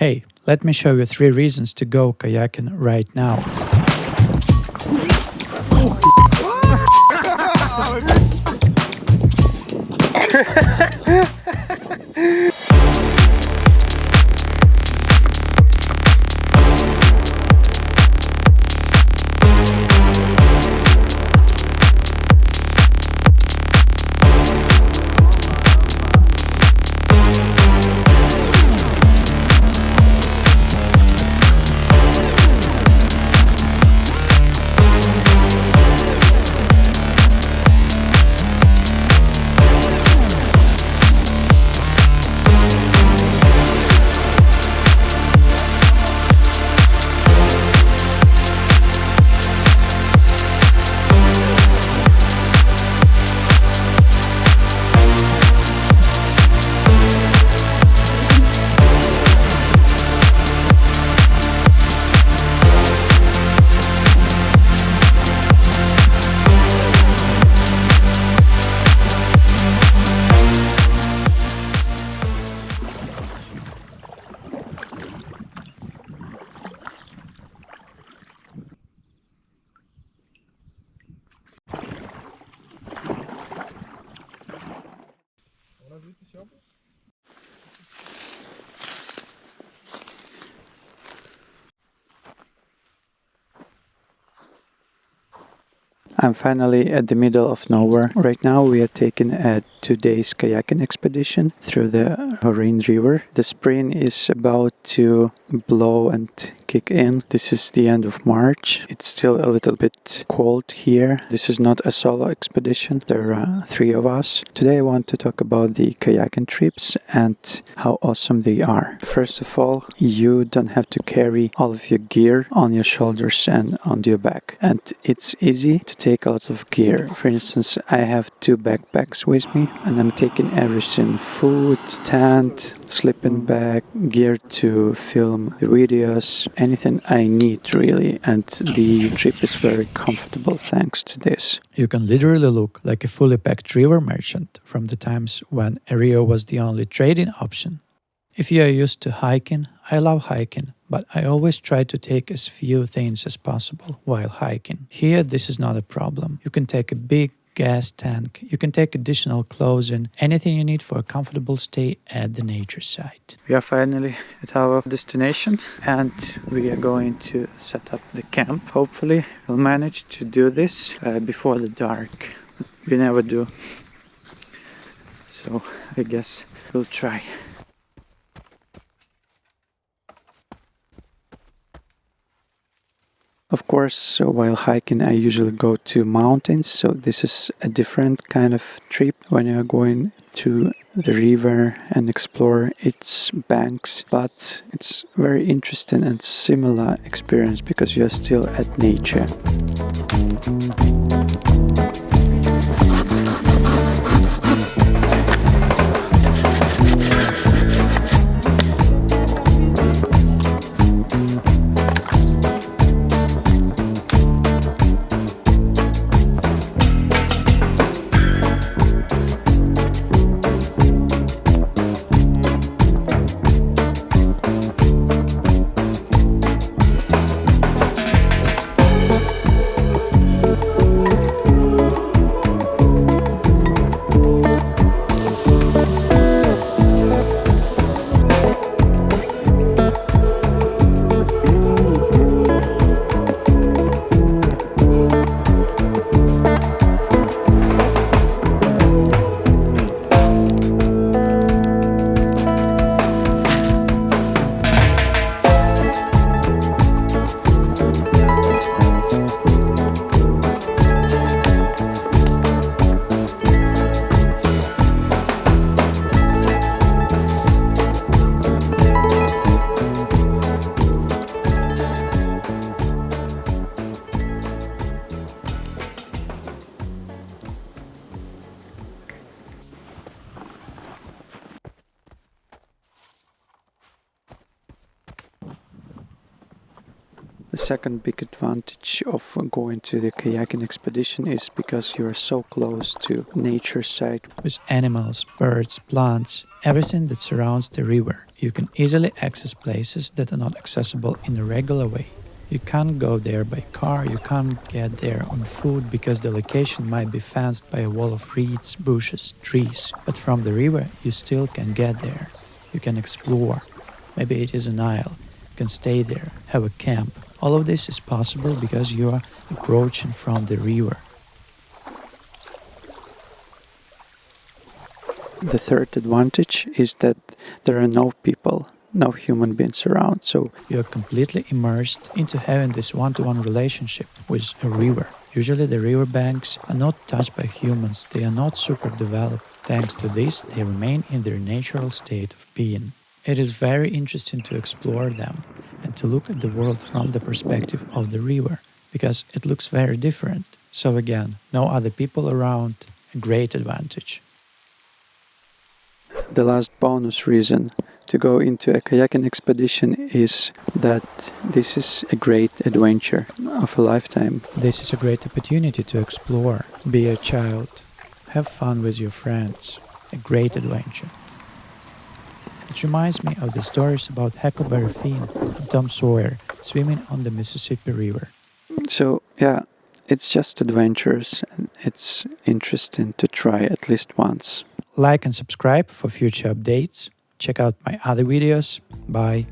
Hey, let me show you 3 reasons to go kayaking right now. I'm finally at the middle of nowhere. Right now we are taking a 2-day kayaking expedition through the Horyn River. The spring is about to blow and kick in. This is the end of March. It's still a little bit cold here. This is not a solo expedition. There are 3 of us. Today I want to talk about the kayaking trips and how awesome they are. First of all, you don't have to carry all of your gear on your shoulders and on your back. And it's easy to take a lot of gear. For instance, I have 2 backpacks with me and I'm taking everything: food, tent, sleeping bag, gear to film the videos, anything I need really, and the trip is very comfortable thanks to this. You can literally look like a fully packed river merchant from the times when Rio was the only trading option. If you are used to hiking, I love hiking, but I always try to take as few things as possible while hiking. Here this is not a problem. You can take a big gas tank, you can take additional clothing, anything you need for a comfortable stay at the nature site. We are finally at our destination and we are going to set up the camp. Hopefully we'll manage to do this before the dark. We never do. So I guess we'll try. Of course, while hiking I usually go to mountains, so this is a different kind of trip when you're going to the river and explore its banks, but it's very interesting and similar experience because you're still at nature. The second big advantage of going to the kayaking expedition is because you are so close to nature site with animals, birds, plants, everything that surrounds the river. You can easily access places that are not accessible in a regular way. You can't go there by car, you can't get there on foot because the location might be fenced by a wall of reeds, bushes, trees. But from the river you still can get there. You can explore. Maybe it is an isle. You can stay there, have a camp. All of this is possible because you are approaching from the river. The third advantage is that there are no people, no human beings around, so you are completely immersed into having this one-to-one relationship with a river. Usually the river banks are not touched by humans, they are not super developed. Thanks to this, they remain in their natural state of being. It is very interesting to explore them and to look at the world from the perspective of the river, because it looks very different. So again, no other people around, a great advantage. The last bonus reason to go into a kayaking expedition is that this is a great adventure of a lifetime. This is a great opportunity to explore, be a child, have fun with your friends, a great adventure. It reminds me of the stories about Huckleberry Finn and Tom Sawyer swimming on the Mississippi River. So yeah, it's just adventures and it's interesting to try at least once. Like and subscribe for future updates. Check out my other videos. Bye.